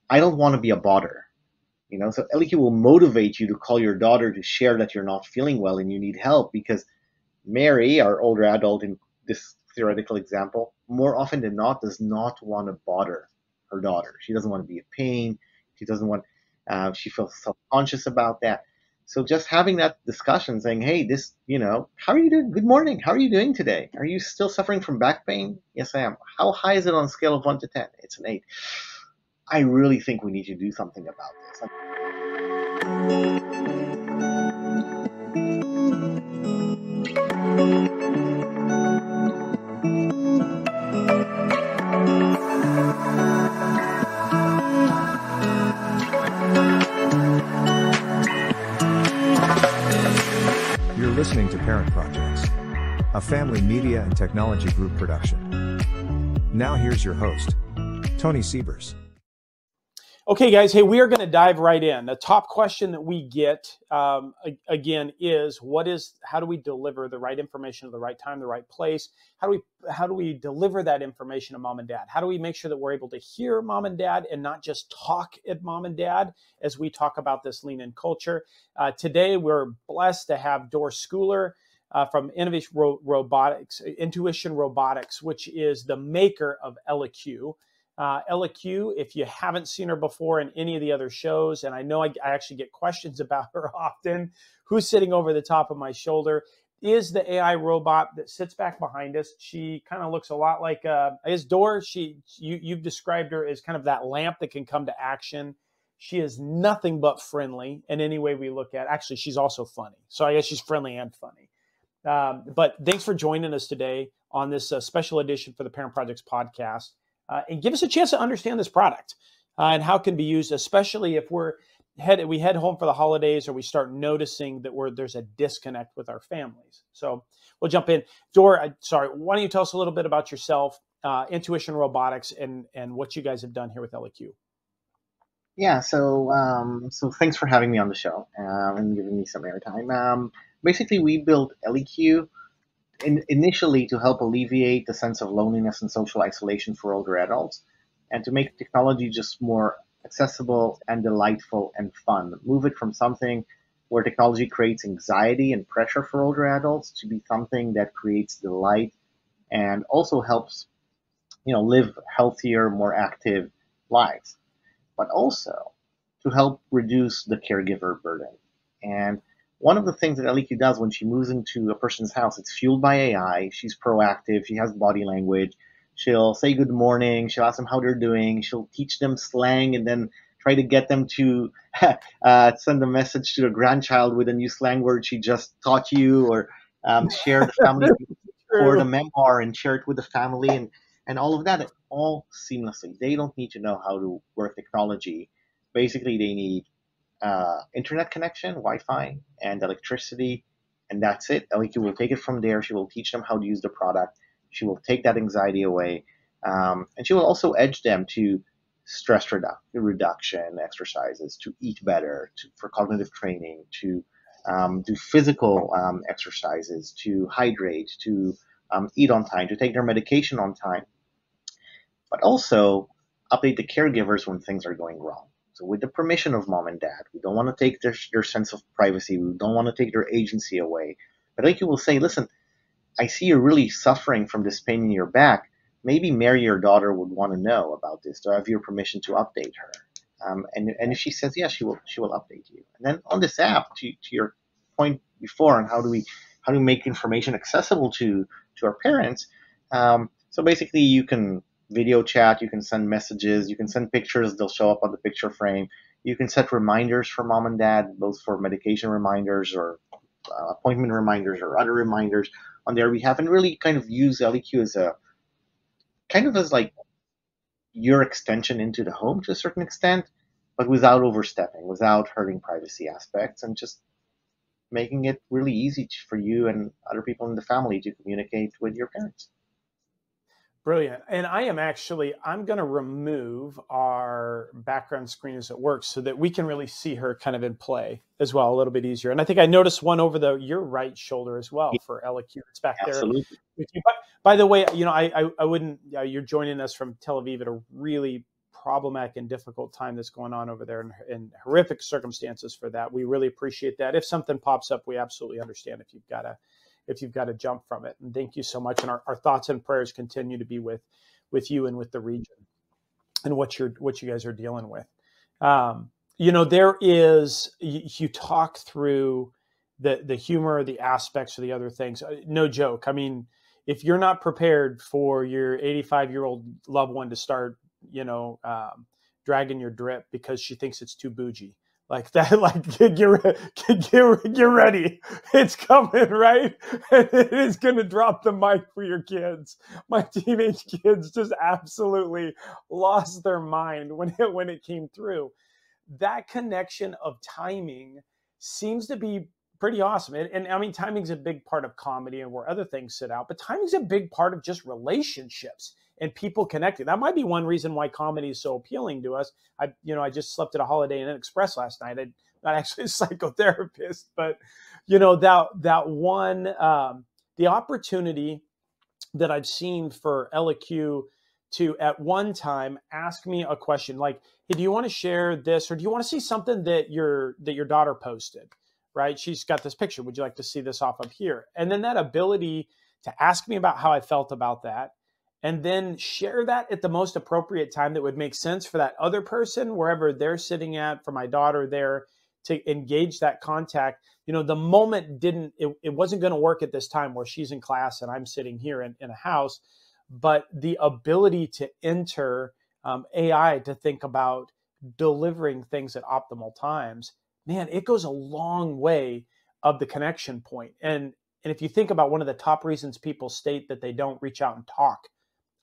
I don't want to be a bother. So ElliQ will motivate you to call your daughter to share that you're not feeling well and you need help, because Mary, our older adult in this theoretical example, more often than not does not want to bother her daughter. She doesn't want to be a pain. She doesn't want. She feels self-conscious about that. So just having that discussion, saying, "Hey, how are you doing? Good morning. How are you doing today? Are you still suffering from back pain? Yes, I am. How high is it on a scale of 1 to 10? It's an 8. I really think we need to do something about this." You're listening to Parent Projects, a family media and technology group production. Now here's your host, Tony Siebers. Okay, guys, hey, we are going to dive right in. The top question that we get, again, is how do we deliver the right information at the right time, the right place? How do we deliver that information to mom and dad? How do we make sure that we're able to hear mom and dad and not just talk at mom and dad as we talk about this lean-in culture? Today, we're blessed to have Dor Skuler from Intuition Robotics, which is the maker of ElliQ. ElliQ, if you haven't seen her before in any of the other shows, and I know I actually get questions about her often, who's sitting over the top of my shoulder is the AI robot that sits back behind us. She kind of looks a lot like, I guess, Dor. You've described her as kind of that lamp that can come to action. She is nothing but friendly in any way we look at. Actually, she's also funny. So I guess she's friendly and funny. But thanks for joining us today on this special edition for the Parent Projects podcast. And give us a chance to understand this product and how it can be used, especially if we head home for the holidays or we start noticing that there's a disconnect with our families. So we'll jump in. Dor, why don't you tell us a little bit about yourself, Intuition Robotics, and what you guys have done here with ElliQ? Yeah, so thanks for having me on the show and giving me some airtime. Basically, we built ElliQ initially to help alleviate the sense of loneliness and social isolation for older adults, and to make technology just more accessible and delightful and fun. Move it from something where technology creates anxiety and pressure for older adults to be something that creates delight and also helps, live healthier, more active lives, but also to help reduce the caregiver burden. And one of the things that ElliQ does when she moves into a person's house, it's fueled by AI. She's proactive. She has body language. She'll say good morning. She'll ask them how they're doing. She'll teach them slang and then try to get them to send a message to their grandchild with a new slang word she just taught you, or share the family or the memoir and share it with the family, and all of that, all seamlessly. They don't need to know how to work technology. Basically, they need internet connection, Wi-Fi, and electricity, and that's it. ElliQ will take it from there. She will teach them how to use the product. She will take that anxiety away, and she will also edge them to stress reduction exercises, to eat better, for cognitive training, to do physical exercises, to hydrate, to eat on time, to take their medication on time, but also update the caregivers when things are going wrong. So with the permission of mom and dad, we don't want to take their sense of privacy. We don't want to take their agency away. But ElliQ will say, listen, I see you're really suffering from this pain in your back. Maybe Mary, your daughter, would want to know about this. Do I have your permission to update her? And if she says yes, she will update you. And then on this app, to your point before, on how do we make information accessible to our parents? So basically, you can video chat, you can send messages, you can send pictures, they'll show up on the picture frame. You can set reminders for mom and dad, both for medication reminders or appointment reminders or other reminders on their behalf, and really kind of use ElliQ as like your extension into the home to a certain extent, but without overstepping, without hurting privacy aspects, and just making it really easy for you and other people in the family to communicate with your parents. Brilliant. And I'm going to remove our background screen as it works so that we can really see her kind of in play as well, a little bit easier. And I think I noticed one over your right shoulder as well for ElliQ. It's back Absolutely. there with you. By the way, I wouldn't, you're joining us from Tel Aviv at a really problematic and difficult time that's going on over there, and horrific circumstances for that. We really appreciate that. If something pops up, we absolutely understand if you've got to jump from it. And thank you so much. And our thoughts and prayers continue to be with you and with the region and what you guys are dealing with. There is, you talk through the humor, the aspects of the other things. No joke. I mean, if you're not prepared for your 85-year-old loved one to start, dragging your drip because she thinks it's too bougie, like that, like get ready. It's coming, right? And it is going to drop the mic for your kids. My teenage kids just absolutely lost their mind when it came through. That connection of timing seems to be pretty awesome. And I mean, timing's a big part of comedy and where other things sit out, but timing's a big part of just relationships and people connecting. That might be one reason why comedy is so appealing to us. I just slept at a Holiday Inn Express last night. I'm not actually a psychotherapist, but that one, the opportunity that I've seen for ElliQ to at one time ask me a question like, hey, do you want to share this, or do you want to see something that your daughter posted? Right? She's got this picture. Would you like to see this off of here? And then that ability to ask me about how I felt about that, and then share that at the most appropriate time that would make sense for that other person, wherever they're sitting at, for my daughter there, to engage that contact. The moment it wasn't going to work at this time where she's in class and I'm sitting here in a house, but the ability to enter AI to think about delivering things at optimal times, man, it goes a long way of the connection point. And if you think about one of the top reasons people state that they don't reach out and talk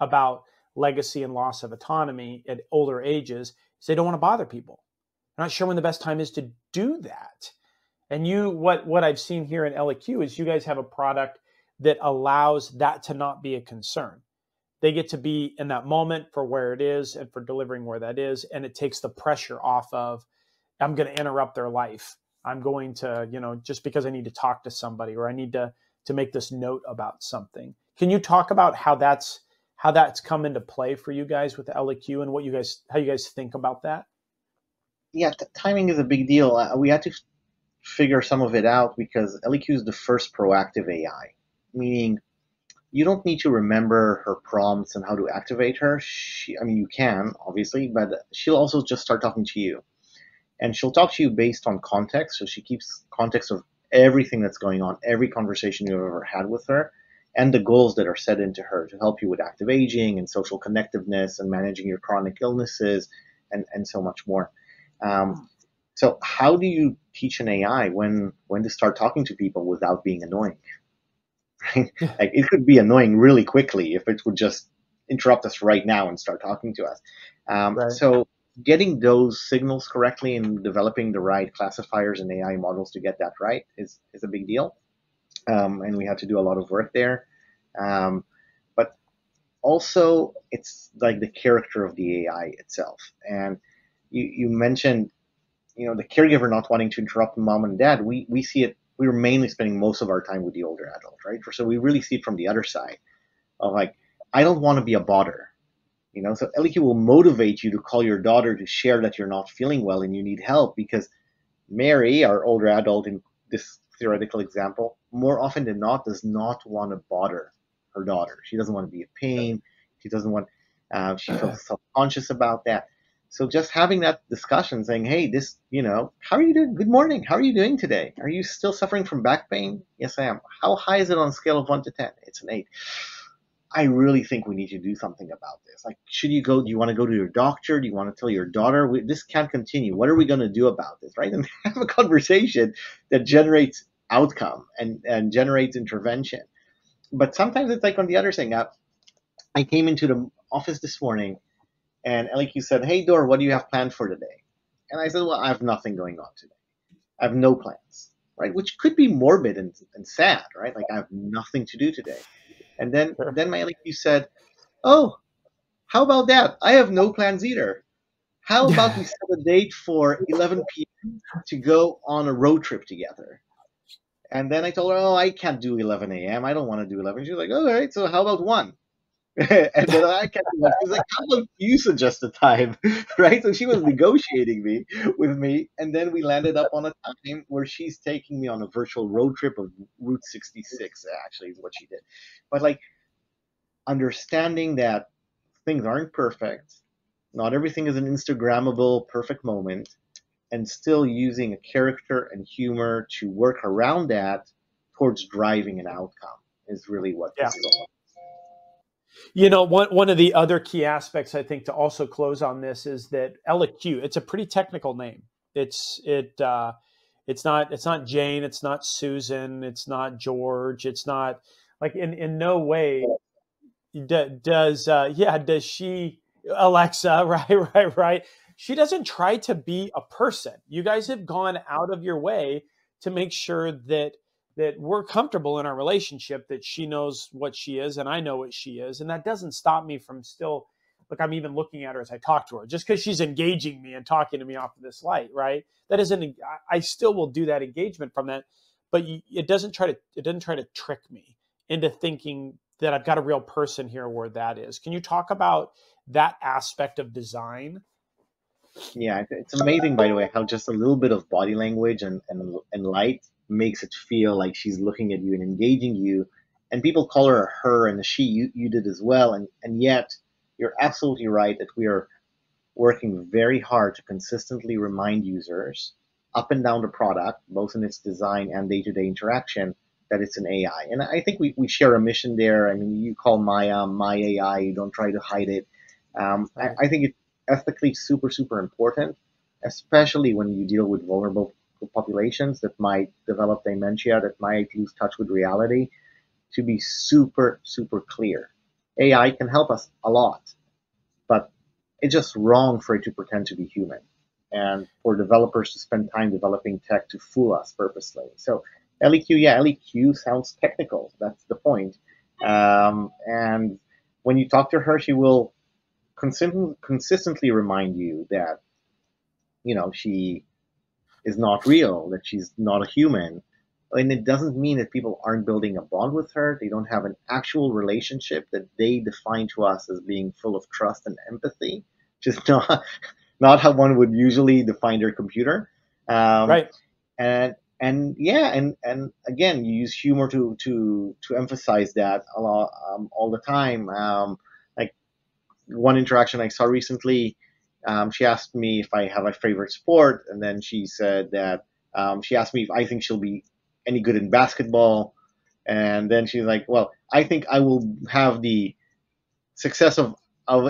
about legacy and loss of autonomy at older ages, is they don't want to bother people. They're not sure when the best time is to do that. And what I've seen here in ElliQ is you guys have a product that allows that to not be a concern. They get to be in that moment for where it is and for delivering where that is. And it takes the pressure off of, I'm going to interrupt their life. I'm going to, just because I need to talk to somebody, or I need to make this note about something. Can you talk about how that's come into play for you guys with the ElliQ, and how you guys think about that? Yeah, timing is a big deal. We had to figure some of it out because ElliQ is the first proactive AI, meaning you don't need to remember her prompts and how to activate her. You can, obviously, but she'll also just start talking to you. And she'll talk to you based on context. So she keeps context of everything that's going on, every conversation you've ever had with her, and the goals that are set into her to help you with active aging and social connectiveness and managing your chronic illnesses and so much more. So how do you teach an AI when to start talking to people without being annoying? Right? Like, it could be annoying really quickly if it would just interrupt us right now and start talking to us. Right. So getting those signals correctly and developing the right classifiers and AI models to get that right is a big deal. And we had to do a lot of work there. But also, it's like the character of the AI itself. And you mentioned, the caregiver not wanting to interrupt mom and dad. We see it. We were mainly spending most of our time with the older adult, right? So we really see it from the other side of like, I don't want to be a bother. So ElliQ will motivate you to call your daughter to share that you're not feeling well and you need help, because Mary, our older adult in this theoretical example, more often than not does not want to bother her daughter. She doesn't want to be a pain. She doesn't want, she feels self-conscious about that. So just having that discussion saying, hey, how are you doing? Good morning. How are you doing today? Are you still suffering from back pain? Yes, I am. How high is it on a scale of 1 to 10? It's an 8. I really think we need to do something about this. Like, do you want to go to your doctor? Do you want to tell your daughter? This can't continue. What are we going to do about this, right? And have a conversation that generates outcome and generates intervention. But sometimes it's like on the other thing. I came into the office this morning and ElliQ said, hey, Dor, what do you have planned for today? And I said, well, I have nothing going on today. I have no plans, right? Which could be morbid and sad, right? Like, I have nothing to do today. And then my ElliQ said, oh, how about that? I have no plans either. How about we set a date for 11 p.m. to go on a road trip together? And then I told her, oh, I can't do 11 a.m. I don't want to do 11. She was like, all right, so how about 1? And then I kept like, she's like, how about you suggest a time, right? So she was negotiating with me, and then we landed up on a time where she's taking me on a virtual road trip of Route 66. Actually, is what she did. But like understanding that things aren't perfect, not everything is an Instagrammable perfect moment, and still using a character and humor to work around that towards driving an outcome is really what Yeah. this is all. You know, one of the other key aspects I think to also close on this is that ElliQ, it's a pretty technical name. It's not Jane, it's not Susan, it's not George, it's not like in no way does she Alexa, right. She doesn't try to be a person. You guys have gone out of your way to make sure that we're comfortable in our relationship, that she knows what she is and I know what she is, and that doesn't stop me from still, look, I'm even looking at her as I talk to her. Just because she's engaging me and talking to me off of this light, right, that isn't, I still will do that engagement from that, but it doesn't try to trick me into thinking that I've got a real person here where that is. Can you talk about that aspect of design? Yeah, it's amazing, by the way, how just a little bit of body language and light makes it feel like she's looking at you and engaging you. And people call her a her and a she. You did as well. And yet, you're absolutely right that we are working very hard to consistently remind users up and down the product, both in its design and day-to-day interaction, that it's an AI. And I think we share a mission there. I mean, you call Maya my AI, you don't try to hide it. Right. I think it's ethically super, super important, especially when you deal with vulnerable populations that might develop dementia, that might lose touch with reality, to be super, super clear. AI can help us a lot, but it's just wrong for it to pretend to be human and for developers to spend time developing tech to fool us purposely. So ElliQ, yeah, ElliQ sounds technical. That's the point. And when you talk to her, she will consistently remind you that, she is not real, that she's not a human. And it doesn't mean that people aren't building a bond with her. They don't have an actual relationship that they define to us as being full of trust and empathy, just not how one would usually define their computer. Um, Right. and yeah, and again, you use humor to emphasize that a lot, all the time. Like one interaction I saw recently, she asked me if I have a favorite sport, and then she said that she asked me if I think she'll be any good in basketball, and then she's like, "Well, I think I will have the success of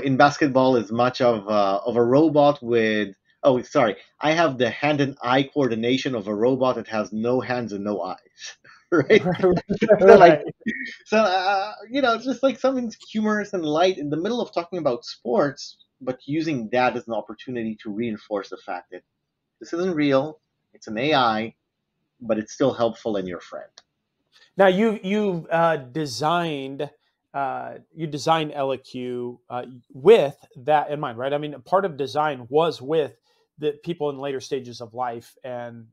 in basketball as much of a robot with." Oh, sorry. I have the hand and eye coordination of a robot that has no hands and no eyes. Right? So like Right. it's just like something humorous and light in the middle of talking about sports, but using that as an opportunity to reinforce the fact that this isn't real, it's an AI, but it's still helpful and your friend. Now you designed ElliQ with that in mind, right? I mean, part of design was with the people in later stages of life and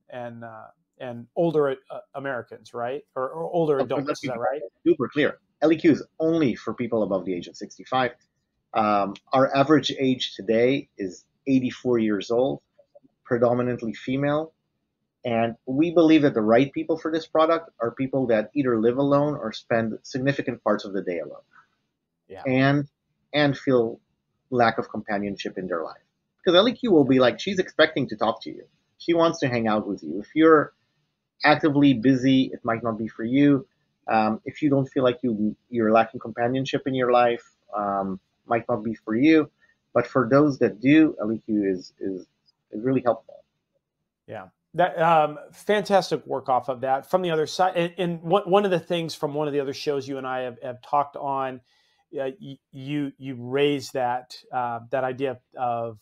older Americans, right? Or older But let's adults. Is be that right? super clear. ElliQ is only for people above the age of 65. Our average age today is 84 years old, predominantly female. And we believe that the right people for this product are people that either live alone or spend significant parts of the day alone, Yeah. and feel lack of companionship in their life. Because ElliQ will Yeah. be like, she's expecting to talk to you. She wants to hang out with you. If you're actively busy, it might not be for you. If you don't feel like you're lacking companionship in your life, might not be for you. But for those that do, ElliQ is really helpful. Yeah. That fantastic work off of that. From the other side, and one of the things from one of the other shows you and I have talked on, you raised that idea of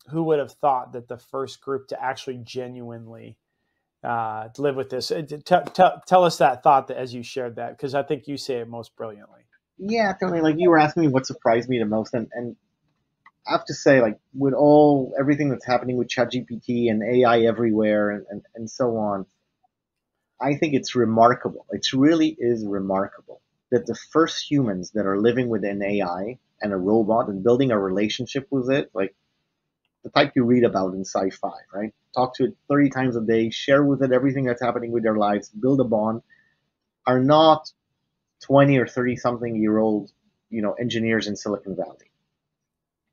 who would have thought that the first group to actually genuinely live with this. Tell us that thought that as you shared that, because I think you say it most brilliantly. Yeah, definitely. Like you were asking me what surprised me the most, and I have to say, like with everything that's happening with ChatGPT and AI everywhere and so on, I think it's remarkable. It really is remarkable that the first humans that are living with an AI and a robot and building a relationship with it, like the type you read about in sci-fi, right? Talk to it 30 times a day, share with it everything that's happening with their lives, build a bond, are not 20 or 30 something year old, engineers in Silicon Valley.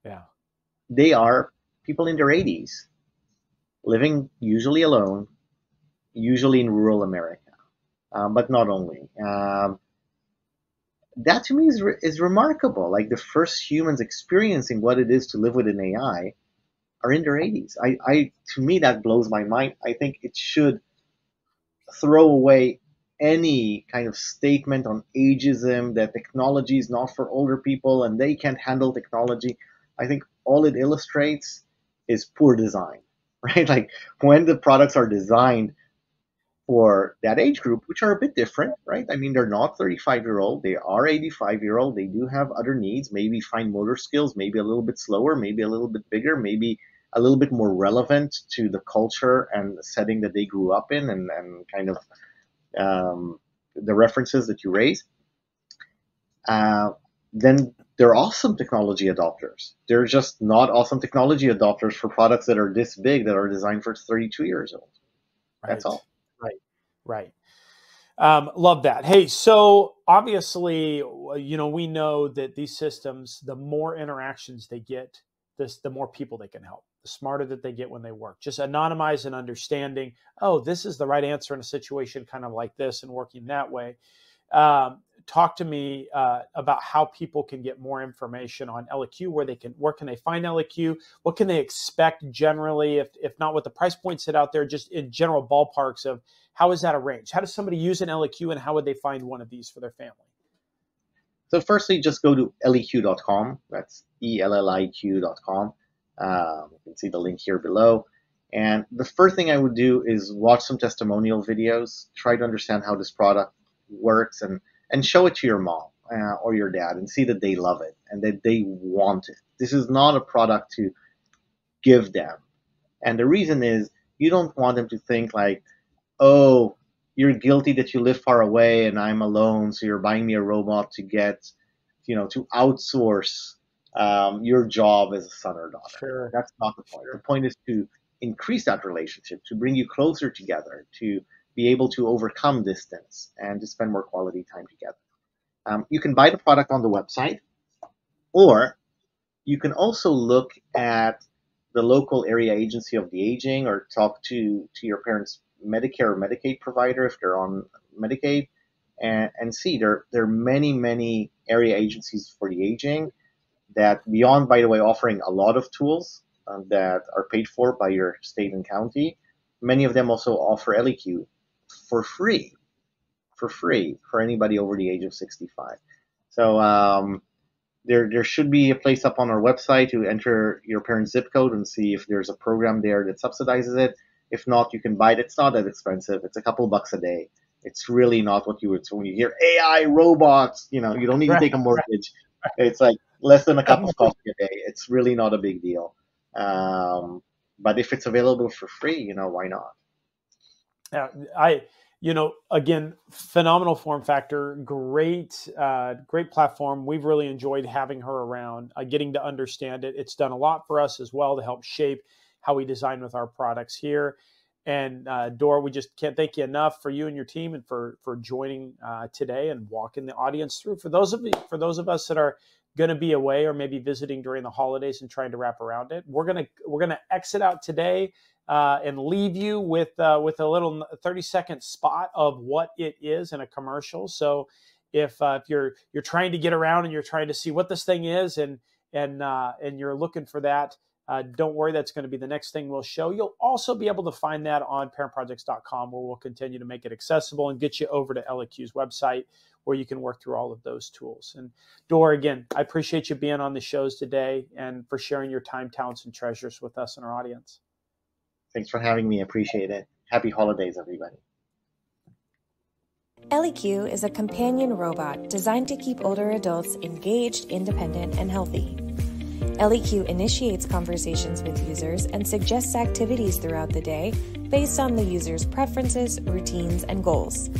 Yeah. They are people in their 80s, living usually alone, usually in rural America, but not only. That to me is remarkable. Like the first humans experiencing what it is to live with an AI are in their 80s. To me, that blows my mind. I think it should throw away any kind of statement on ageism that technology is not for older people and they can't handle technology. I think all it illustrates is poor design, right? Like when the products are designed for that age group, which are a bit different, right? I mean, they're not 35-year-old, they are 85-year-old, they do have other needs, maybe fine motor skills, maybe a little bit slower, maybe a little bit bigger, maybe a little bit more relevant to the culture and the setting that they grew up in, and kind of the references that you raise. Then they're awesome technology adopters. They're just not awesome technology adopters for products that are this big, that are designed for 32 years old. Right. That's all. Right. Love that. Hey, so obviously, we know that these systems, the more interactions they get, the more people they can help, the smarter that they get when they work. Just anonymize and understanding, oh, this is the right answer in a situation kind of like this and working that way. Talk to me about how people can get more information on ElliQ, where can they find ElliQ? What can they expect generally, if not what the price points sit out there, just in general ballparks of how is that arranged? How does somebody use an ElliQ and how would they find one of these for their family? So firstly, just go to ElliQ.com. That's ElliQ.com. You can see the link here below. And the first thing I would do is watch some testimonial videos, try to understand how this product works, and show it to your mom or your dad and see that they love it and that they want it. This is not a product to give them. And the reason is you don't want them to think like, oh, you're guilty that you live far away and I'm alone, so you're buying me a robot to get, to outsource your job as a son or daughter. Sure. That's not the point. The point is to increase that relationship, to bring you closer together, to be able to overcome distance and to spend more quality time together. You can buy the product on the website, or you can also look at the local area agency of the aging, or talk to your parents' Medicare or Medicaid provider if they're on Medicaid, and see there are many area agencies for the aging that, beyond, by the way, offering a lot of tools that are paid for by your state and county, many of them also offer ElliQ for free for anybody over the age of 65. So there should be a place up on our website to enter your parents' zip code and see if there's a program there that subsidizes it. If not, you can buy it. It's not that expensive. It's a couple bucks a day. It's really not what you would. So when you hear AI, robots, you don't need to take a mortgage. It's like less than a cup of coffee a day. It's really not a big deal. But if it's available for free, why not? Again, phenomenal form factor, great platform. We've really enjoyed having her around, getting to understand it. It's done a lot for us as well to help shape how we design with our products here. And Dor, we just can't thank you enough for you and your team and for joining today and walking the audience through. For those of us that are going to be away or maybe visiting during the holidays and trying to wrap around it, we're gonna exit out today and leave you with a little 30-second spot of what it is in a commercial. So if you're trying to get around and you're trying to see what this thing is and you're looking for that, don't worry, that's going to be the next thing we'll show. You'll also be able to find that on parentprojects.com, where we'll continue to make it accessible and get you over to ElliQ's website, where you can work through all of those tools. And Dor, again, I appreciate you being on the shows today and for sharing your time, talents, and treasures with us and our audience. Thanks for having me. I appreciate it. Happy holidays, everybody. ElliQ is a companion robot designed to keep older adults engaged, independent, and healthy. ElliQ initiates conversations with users and suggests activities throughout the day based on the user's preferences, routines, and goals.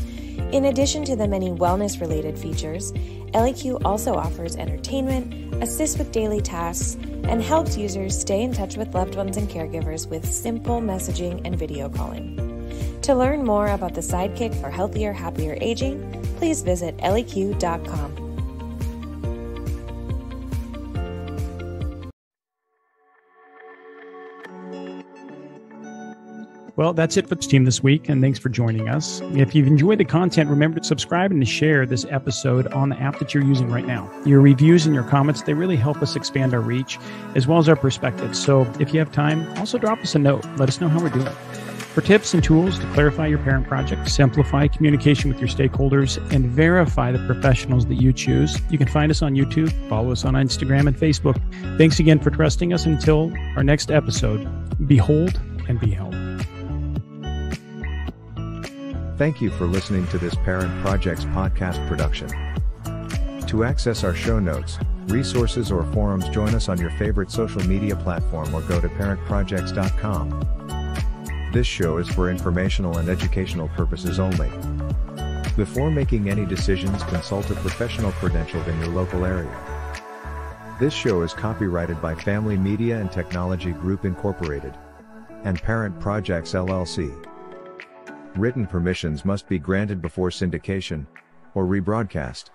In addition to the many wellness-related features, ElliQ also offers entertainment, assists with daily tasks, and helps users stay in touch with loved ones and caregivers with simple messaging and video calling. To learn more about the Sidekick for healthier, happier aging, please visit ElliQ.com. Well, that's it for the team this week, and thanks for joining us. If you've enjoyed the content, remember to subscribe and to share this episode on the app that you're using right now. Your reviews and your comments, they really help us expand our reach as well as our perspective. So if you have time, also drop us a note. Let us know how we're doing. For tips and tools to clarify your parent project, simplify communication with your stakeholders, and verify the professionals that you choose, you can find us on YouTube, follow us on Instagram and Facebook. Thanks again for trusting us. Until our next episode, behold and be held. Thank you for listening to this Parent Projects podcast production. To access our show notes, resources, or forums, join us on your favorite social media platform or go to parentprojects.com. This show is for informational and educational purposes only. Before making any decisions, consult a professional credentialed in your local area. This show is copyrighted by Family Media and Technology Group Incorporated and Parent Projects LLC. Written permissions must be granted before syndication or rebroadcast.